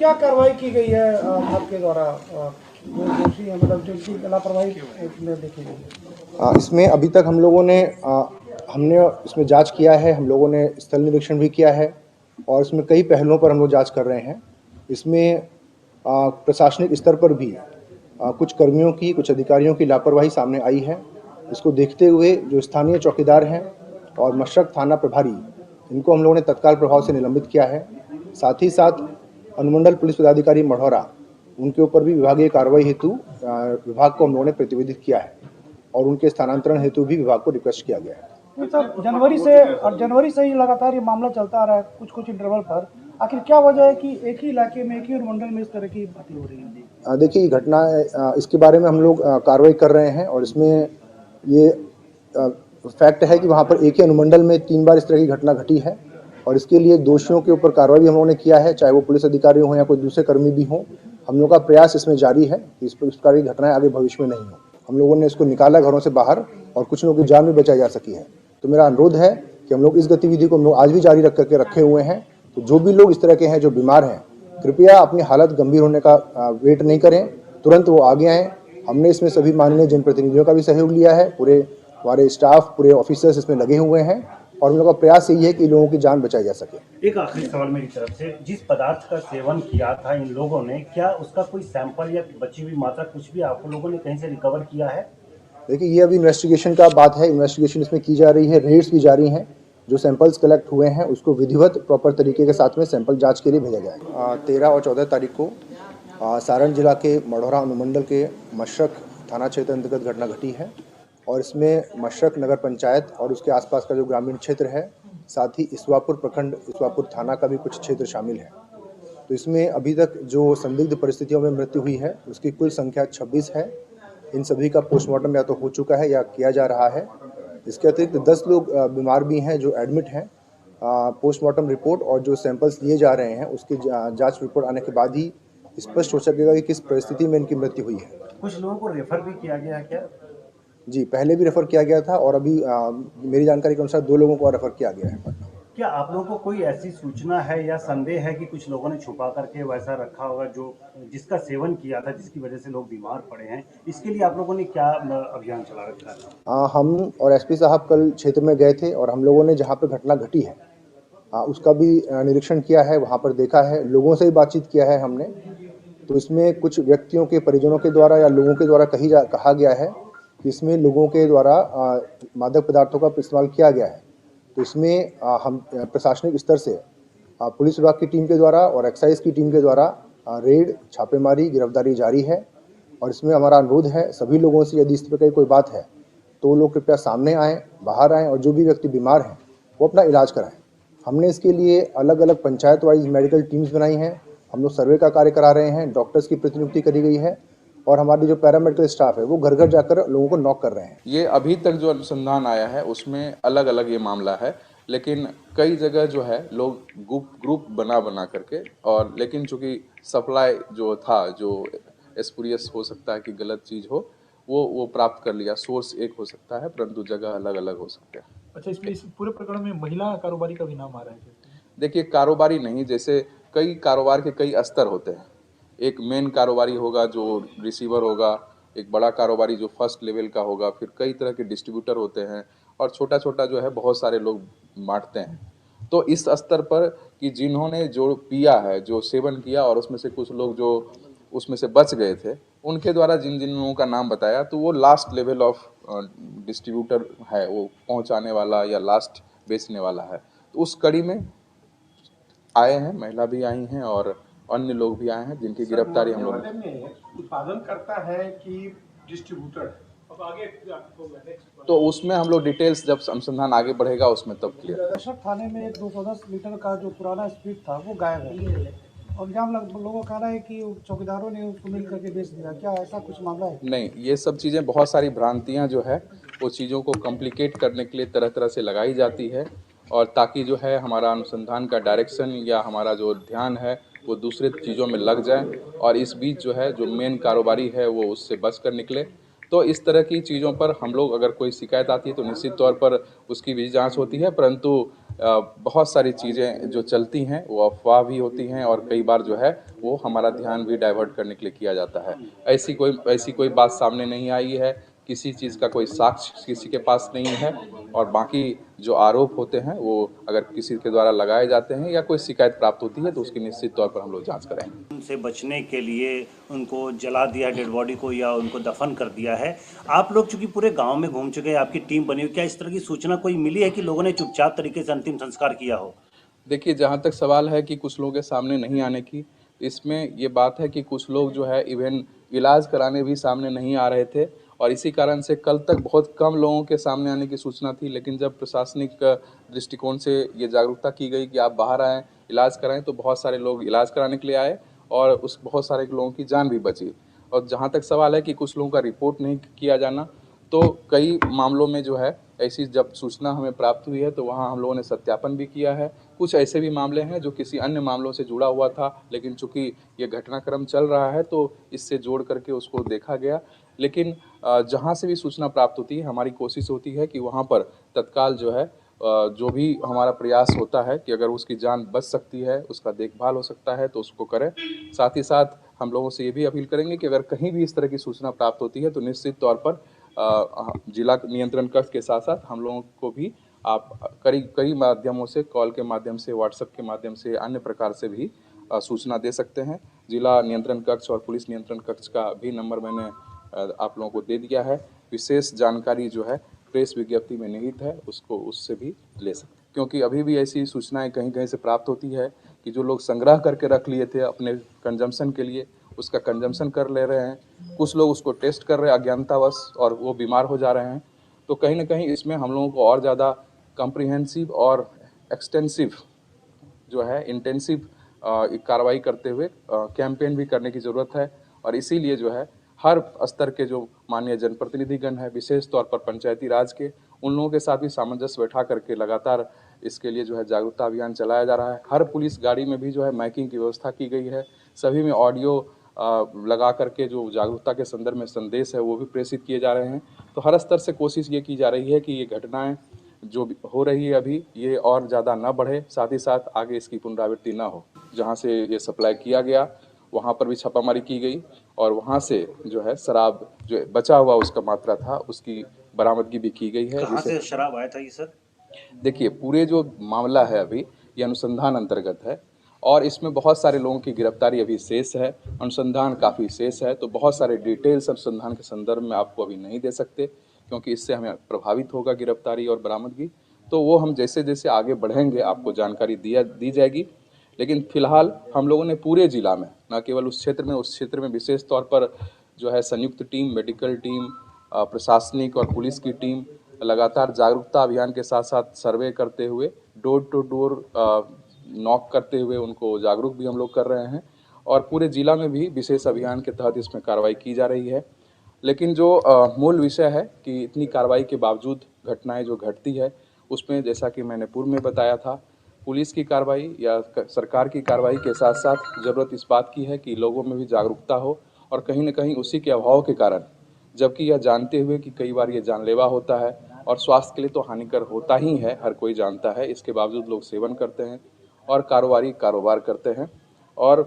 क्या कार्रवाई की गई है आपके द्वारा जो दोषी है, मतलब जो लापरवाही में देखी गई है? इसमें अभी तक हमने इसमें जांच किया है, हम लोगों ने स्थल निरीक्षण भी किया है और इसमें कई पहलुओं पर हम लोग जांच कर रहे हैं। इसमें प्रशासनिक स्तर पर भी कुछ कर्मियों की, कुछ अधिकारियों की लापरवाही सामने आई है। इसको देखते हुए जो स्थानीय चौकीदार हैं और मशरक थाना प्रभारी, इनको हम लोगों ने तत्काल प्रभाव से निलंबित किया है। साथ ही साथ अनुमंडल पुलिस पदाधिकारी मढ़ौरा, उनके ऊपर भी विभागीय कार्रवाई हेतु विभाग को हम लोगों ने प्रतिवेदित किया है और उनके स्थानांतरण हेतु भी विभाग को रिक्वेस्ट किया गया है। सर, जनवरी से ही लगातार ये मामला चलता आ रहा है कुछ इंटरवल पर। आखिर क्या वजह है कि एक ही इलाके में, एक ही अनुमंडल में इस तरह की बातें हो रही है? देखिए, घटना इसके बारे में हम लोग कार्रवाई कर रहे हैं और इसमें ये फैक्ट है कि वहाँ पर एक ही अनुमंडल में 3 बार इस तरह की घटना घटी है और इसके लिए दोषियों के ऊपर कार्रवाई भी हम लोगों ने किया है, चाहे वो पुलिस अधिकारी हों या कोई दूसरे कर्मी भी हों। हम लोग का प्रयास इसमें जारी है कि इस प्रकार की घटनाएं आगे भविष्य में नहीं हो। हम लोगों ने इसको निकाला घरों से बाहर और कुछ लोगों की जान भी बचाई जा सकी है। तो मेरा अनुरोध है कि हम लोग इस गतिविधि को हम लोग आज भी जारी रखे हुए हैं। तो जो भी लोग इस तरह के हैं जो बीमार हैं, कृपया अपनी हालत गंभीर होने का वेट नहीं करें, तुरंत वो आगे आएँ। हमने इसमें सभी माननीय जनप्रतिनिधियों का भी सहयोग लिया है, पूरे हमारे स्टाफ, पूरे ऑफिसर्स इसमें लगे हुए हैं और हम लोग का प्रयास यही है कि लोगों की जान बचाई जा सके। एक आखिरी सवाल मेरी तरफ से, जिस पदार्थ का सेवन किया था इन लोगों ने, क्या उसका कोई सैंपल या बची हुई मात्रा कुछ भी आप लोगों ने कहीं से रिकवर किया है? देखिए, ये अभी इन्वेस्टिगेशन का बात है, इन्वेस्टिगेशन इसमें की जा रही है, रेड्स भी जारी हैं। जो सैंपल्स कलेक्ट हुए हैं उसको विधिवत प्रॉपर तरीके के साथ में सैंपल जांच के लिए भेजा गया है। 13 और 14 तारीख को सारण जिला के मढ़ौरा अनुमंडल के मशरक थाना क्षेत्र अंतर्गत घटना घटी है और इसमें मशरक नगर पंचायत और उसके आसपास का जो ग्रामीण क्षेत्र है, साथ ही इसवापुर प्रखंड, इसवापुर थाना का भी कुछ क्षेत्र शामिल है। तो इसमें अभी तक जो संदिग्ध परिस्थितियों में मृत्यु हुई है उसकी कुल संख्या 26 है। इन सभी का पोस्टमार्टम या तो हो चुका है या किया जा रहा है। इसके अतिरिक्त 10 लोग बीमार भी हैं जो एडमिट हैं। पोस्टमार्टम रिपोर्ट और जो सैंपल्स लिए जा रहे हैं उसकी जांच रिपोर्ट आने के बाद ही स्पष्ट हो सकेगा कि किस परिस्थिति में इनकी मृत्यु हुई है। कुछ लोगों को रेफर भी किया गया है क्या? जी, पहले भी रेफर किया गया था और अभी मेरी जानकारी के अनुसार 2 लोगों को रेफर किया गया है। क्या आप लोगों को कोई ऐसी सूचना है या संदेह है कि कुछ लोगों ने छुपा करके वैसा रखा होगा जो जिसका सेवन किया था, जिसकी वजह से लोग बीमार पड़े हैं? इसके लिए आप लोगों ने क्या अभियान चला रखा है? हम और एसपी साहब कल क्षेत्र में गए थे और हम लोगों ने जहाँ पे घटना घटी है उसका भी निरीक्षण किया है, वहाँ पर देखा है, लोगों से भी बातचीत किया है हमने। तो इसमें कुछ व्यक्तियों के परिजनों के द्वारा या लोगों के द्वारा कहा गया है कि इसमें लोगों के द्वारा मादक पदार्थों का इस्तेमाल किया गया है। तो इसमें हम प्रशासनिक स्तर से पुलिस विभाग की टीम के द्वारा और एक्साइज की टीम के द्वारा रेड, छापेमारी, गिरफ्तारी जारी है और इसमें हमारा अनुरोध है सभी लोगों से, यदि इस तरह की कोई बात है तो लोग कृपया सामने आएँ, बाहर आएँ और जो भी व्यक्ति बीमार हैं वो अपना इलाज कराएँ। हमने इसके लिए अलग अलग पंचायत वाइज मेडिकल टीम्स बनाई हैं, हम लोग सर्वे का कार्य करा रहे हैं, डॉक्टर्स की प्रतिनियुक्ति करी गई है और हमारी जो पैरामेडिकल स्टाफ है वो घर घर जाकर लोगों को नॉक कर रहे हैं। ये अभी तक जो अनुसंधान आया है उसमें अलग अलग ये मामला है, लेकिन कई जगह जो है लोग ग्रुप बना करके, और लेकिन चूंकि सप्लाई जो था, जो स्पूरियस हो सकता है कि गलत चीज़ हो, वो प्राप्त कर लिया। सोर्स एक हो सकता है परंतु जगह अलग अलग हो सकते हैं। अच्छा, इसमें इस पूरे प्रकरण में महिला कारोबारी का भी नाम आ रहा है? देखिए, कारोबारी नहीं, जैसे कई कारोबार के कई स्तर होते हैं। एक मेन कारोबारी होगा जो रिसीवर होगा, एक बड़ा कारोबारी जो फर्स्ट लेवल का होगा, फिर कई तरह के डिस्ट्रीब्यूटर होते हैं और छोटा छोटा जो है बहुत सारे लोग बांटते हैं। तो इस स्तर पर कि जिन्होंने जो पिया है, जो सेवन किया और उसमें से कुछ लोग जो उसमें से बच गए थे, उनके द्वारा जिन जिन लोगों का नाम बताया, तो वो लास्ट लेवल ऑफ डिस्ट्रीब्यूटर है, वो पहुंचाने वाला या लास्ट बेचने वाला है। तो उस कड़ी में आए हैं, महिला भी आई हैं और अन्य लोग भी आए हैं जिनकी गिरफ्तारी हम लोग उत्पादन करता है कि डिस्ट्रीब्यूटर? तो उसमें हम लोग डिटेल्स जब अनुसंधान आगे बढ़ेगा उसमें तब क्लियर। मशरक थाने में 210 लीटर का जो पुराना स्प्रिट था वो गायब है और इल्जाम लोगों का कहना है कि चौकीदारों ने उसको मिल करके बेच दिया। क्या ऐसा कुछ मामला है? नहीं, ये सब चीज़ें, बहुत सारी भ्रांतियां जो है वो चीज़ों को कॉम्प्लिकेट करने के लिए तरह तरह से लगाई जाती है, और ताकि जो है हमारा अनुसंधान का डायरेक्शन या हमारा जो ध्यान है वो दूसरे चीज़ों में लग जाए और इस बीच जो है जो मेन कारोबारी है वो उससे बच कर निकले। तो इस तरह की चीज़ों पर हम लोग, अगर कोई शिकायत आती है तो निश्चित तौर पर उसकी भी जांच होती है, परंतु बहुत सारी चीज़ें जो चलती हैं वो अफवाह भी होती हैं और कई बार जो है वो हमारा ध्यान भी डाइवर्ट करने के लिए किया जाता है। ऐसी कोई बात सामने नहीं आई है, किसी चीज़ का कोई साक्ष्य किसी के पास नहीं है और बाकी जो आरोप होते हैं वो अगर किसी के द्वारा लगाए जाते हैं या कोई शिकायत प्राप्त होती है तो उसकी निश्चित तौर पर हम लोग जांच करेंगे। उनसे बचने के लिए उनको जला दिया डेड बॉडी को या उनको दफन कर दिया है। आप लोग चूंकि पूरे गांव में घूम चुके हैं, आपकी टीम बनी हुई, क्या इस तरह की सूचना कोई मिली है कि लोगों ने चुपचाप तरीके से अंतिम संस्कार किया हो? देखिए, जहाँ तक सवाल है कि कुछ लोगों के सामने नहीं आने की, इसमें ये बात है कि कुछ लोग जो है इवन इलाज कराने भी सामने नहीं आ रहे थे और इसी कारण से कल तक बहुत कम लोगों के सामने आने की सूचना थी। लेकिन जब प्रशासनिक दृष्टिकोण से ये जागरूकता की गई कि आप बाहर आएँ, इलाज कराएँ, तो बहुत सारे लोग इलाज कराने के लिए आए और उस बहुत सारे लोगों की जान भी बची। और जहाँ तक सवाल है कि कुछ लोगों का रिपोर्ट नहीं किया जाना, तो कई मामलों में जो है ऐसी जब सूचना हमें प्राप्त हुई है तो वहाँ हम लोगों ने सत्यापन भी किया है। कुछ ऐसे भी मामले हैं जो किसी अन्य मामलों से जुड़ा हुआ था, लेकिन चूंकि ये घटनाक्रम चल रहा है तो इससे जोड़ करके उसको देखा गया। लेकिन जहाँ से भी सूचना प्राप्त होती है हमारी कोशिश होती है कि वहाँ पर तत्काल जो है जो भी हमारा प्रयास होता है कि अगर उसकी जान बच सकती है, उसका देखभाल हो सकता है तो उसको करें। साथ ही साथ हम लोगों से ये भी अपील करेंगे कि अगर कहीं भी इस तरह की सूचना प्राप्त होती है तो निश्चित तौर पर जिला नियंत्रण कक्ष के साथ साथ हम लोगों को भी आप कई माध्यमों से, कॉल के माध्यम से, व्हाट्सएप के माध्यम से, अन्य प्रकार से भी सूचना दे सकते हैं। जिला नियंत्रण कक्ष और पुलिस नियंत्रण कक्ष का भी नंबर मैंने आप लोगों को दे दिया है। विशेष जानकारी जो है प्रेस विज्ञप्ति में निहित है, उसको उससे भी ले सकते हैं, क्योंकि अभी भी ऐसी सूचनाएं कहीं कहीं से प्राप्त होती है कि जो लोग संग्रह करके रख लिए थे अपने कंजम्पशन के लिए, उसका कंजम्पशन कर ले रहे हैं। कुछ लोग उसको टेस्ट कर रहे हैं अज्ञानतावश और वो बीमार हो जा रहे हैं। तो कहीं ना कहीं इसमें हम लोगों को और ज़्यादा कॉम्प्रिहेंसिव और एक्सटेंसिव जो है इंटेंसिव कार्रवाई करते हुए कैंपेन भी करने की ज़रूरत है। और इसीलिए जो है हर स्तर के जो माननीय जनप्रतिनिधिगण है, विशेष तौर पर पंचायती राज के, उन लोगों के साथ भी सामंजस्य बैठा करके लगातार इसके लिए जो है जागरूकता अभियान चलाया जा रहा है। हर पुलिस गाड़ी में भी जो है माइकिंग की व्यवस्था की गई है। सभी में ऑडियो लगा करके जो जागरूकता के संदर्भ में संदेश है वो भी प्रेषित किए जा रहे हैं। तो हर स्तर से कोशिश ये की जा रही है कि ये घटनाएं जो हो रही है अभी ये और ज़्यादा ना बढ़े, साथ ही साथ आगे इसकी पुनरावृत्ति ना हो। जहाँ से ये सप्लाई किया गया वहाँ पर भी छापामारी की गई और वहाँ से जो है शराब जो बचा हुआ उसका मात्रा था उसकी बरामदगी भी की गई है। कहाँ से शराब आया था ये सर? देखिए, पूरे जो मामला है अभी ये अनुसंधान अंतर्गत है और इसमें बहुत सारे लोगों की गिरफ्तारी अभी शेष है, अनुसंधान काफ़ी शेष है। तो बहुत सारे डिटेल्स अनुसंधान के संदर्भ में आपको अभी नहीं दे सकते क्योंकि इससे हमें प्रभावित होगा गिरफ्तारी और बरामदगी। तो वो हम जैसे जैसे आगे बढ़ेंगे आपको जानकारी दी जाएगी। लेकिन फिलहाल हम लोगों ने पूरे जिला में, न केवल उस क्षेत्र में विशेष तौर पर जो है संयुक्त टीम, मेडिकल टीम, प्रशासनिक और पुलिस की टीम लगातार जागरूकता अभियान के साथ साथ सर्वे करते हुए, डोर टू डोर नॉक करते हुए उनको जागरूक भी हम लोग कर रहे हैं और पूरे जिला में भी विशेष अभियान के तहत इसमें कार्रवाई की जा रही है। लेकिन जो मूल विषय है कि इतनी कार्रवाई के बावजूद घटनाएं जो घटती है उसमें जैसा कि मैंने पूर्व में बताया था, पुलिस की कार्रवाई या सरकार की कार्रवाई के साथ साथ ज़रूरत इस बात की है कि लोगों में भी जागरूकता हो और कहीं न कहीं उसी के अभाव के कारण, जबकि यह जानते हुए कि कई बार ये जानलेवा होता है और स्वास्थ्य के लिए तो हानिकर होता ही है, हर कोई जानता है, इसके बावजूद लोग सेवन करते हैं और कारोबार करते हैं और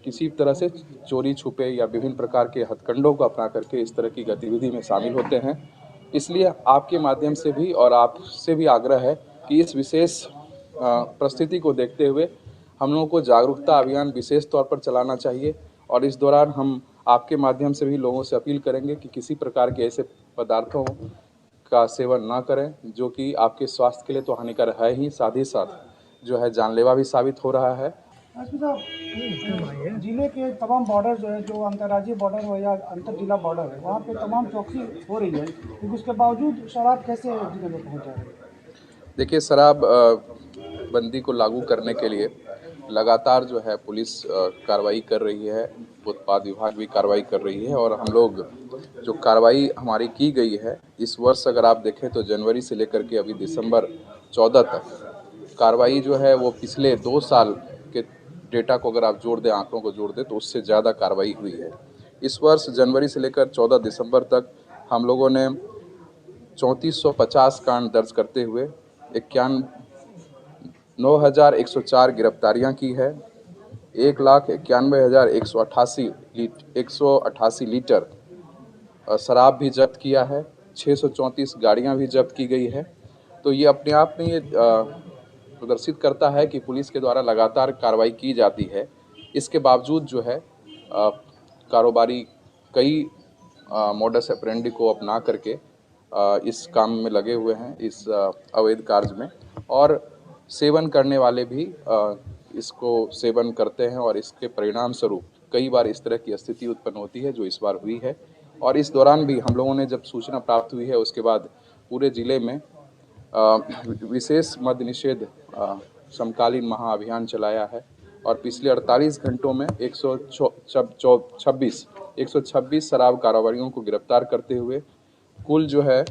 किसी तरह से चोरी छुपे या विभिन्न प्रकार के हथकंडों को अपना करके इस तरह की गतिविधि में शामिल होते हैं। इसलिए आपके माध्यम से भी और आपसे भी आग्रह है कि इस विशेष परिस्थिति को देखते हुए हम लोगों को जागरूकता अभियान विशेष तौर पर चलाना चाहिए और इस दौरान हम आपके माध्यम से भी लोगों से अपील करेंगे कि किसी प्रकार के ऐसे पदार्थों का सेवन ना करें जो कि आपके स्वास्थ्य के लिए तो हानिकारक है ही, साथ ही साथ जो है जानलेवा भी साबित हो रहा है। एसपी साहब, जिले के तमाम बॉर्डर जो है, जो अंतर्राज्यीय बॉर्डर हो या अंतर जिला बॉर्डर है, वहाँ पे तमाम चौकसी हो रही है, लेकिन उसके बावजूद शराब कैसे जिले में पहुँच जा रही है? देखिए, शराब बंदी को लागू करने के लिए लगातार जो है पुलिस कार्रवाई कर रही है, उत्पाद विभाग भी कार्रवाई कर रही है और हम लोग जो कार्रवाई हमारी की गई है इस वर्ष अगर आप देखें तो जनवरी से लेकर के अभी दिसंबर 14 तक कार्रवाई जो है वो पिछले 2 साल के डेटा को अगर आप जोड़ दें, आंकड़ों को जोड़ दें तो उससे ज़्यादा कार्रवाई हुई है। इस वर्ष जनवरी से लेकर 14 दिसंबर तक हम लोगों ने 3450 कांड दर्ज करते हुए 9,104 गिरफ्तारियां की है, 1,91,188 लीटर शराब भी जब्त किया है, 634 गाड़ियां भी जब्त की गई है। तो ये अपने आप में ये प्रदर्शित करता है कि पुलिस के द्वारा लगातार कार्रवाई की जाती है। इसके बावजूद जो है कारोबारी कई मोडस ऑपरेंडी को अपना करके इस काम में लगे हुए हैं, इस अवैध कार्य में, और सेवन करने वाले भी इसको सेवन करते हैं और इसके परिणाम स्वरूप कई बार इस तरह की स्थिति उत्पन्न होती है जो इस बार हुई है। और इस दौरान भी हम लोगों ने जब सूचना प्राप्त हुई है उसके बाद पूरे जिले में विशेष मद्य निषेध समकालीन महाअभियान चलाया है और पिछले 48 घंटों में 126 शराब कारोबारियों को गिरफ्तार करते हुए कुल जो है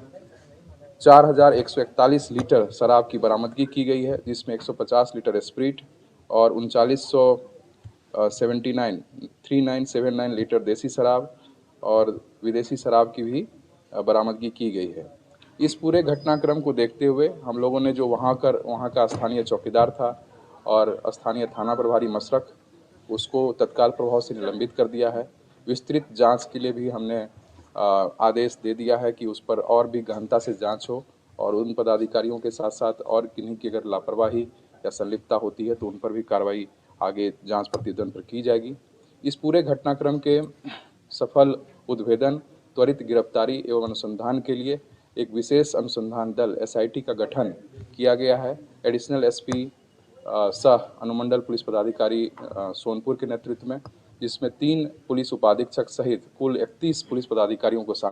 4,141 लीटर शराब की बरामदगी की गई है, जिसमें 150 लीटर स्प्रिट और 3979 लीटर देसी शराब और विदेशी शराब की भी बरामदगी की गई है। इस पूरे घटनाक्रम को देखते हुए हम लोगों ने जो वहाँ का स्थानीय चौकीदार था और स्थानीय थाना प्रभारी मशरक, उसको तत्काल प्रभाव से निलंबित कर दिया है। विस्तृत जांच के लिए भी हमने आदेश दे दिया है कि उस पर और भी गहनता से जांच हो और उन पदाधिकारियों के साथ साथ और किन्हीं की अगर लापरवाही या संलिप्तता होती है तो उन पर भी कार्रवाई आगे जांच प्रतिवेदन पर की जाएगी। इस पूरे घटनाक्रम के सफल उद्भेदन, त्वरित गिरफ्तारी एवं अनुसंधान के लिए एक विशेष अनुसंधान दल SIT का गठन किया गया है। एडिशनल SP सह अनुमंडल पुलिस पदाधिकारी सोनपुर के नेतृत्व में, जिसमें 3 पुलिस उपाधीक्षक सहित कुल 31 पुलिस पदाधिकारियों को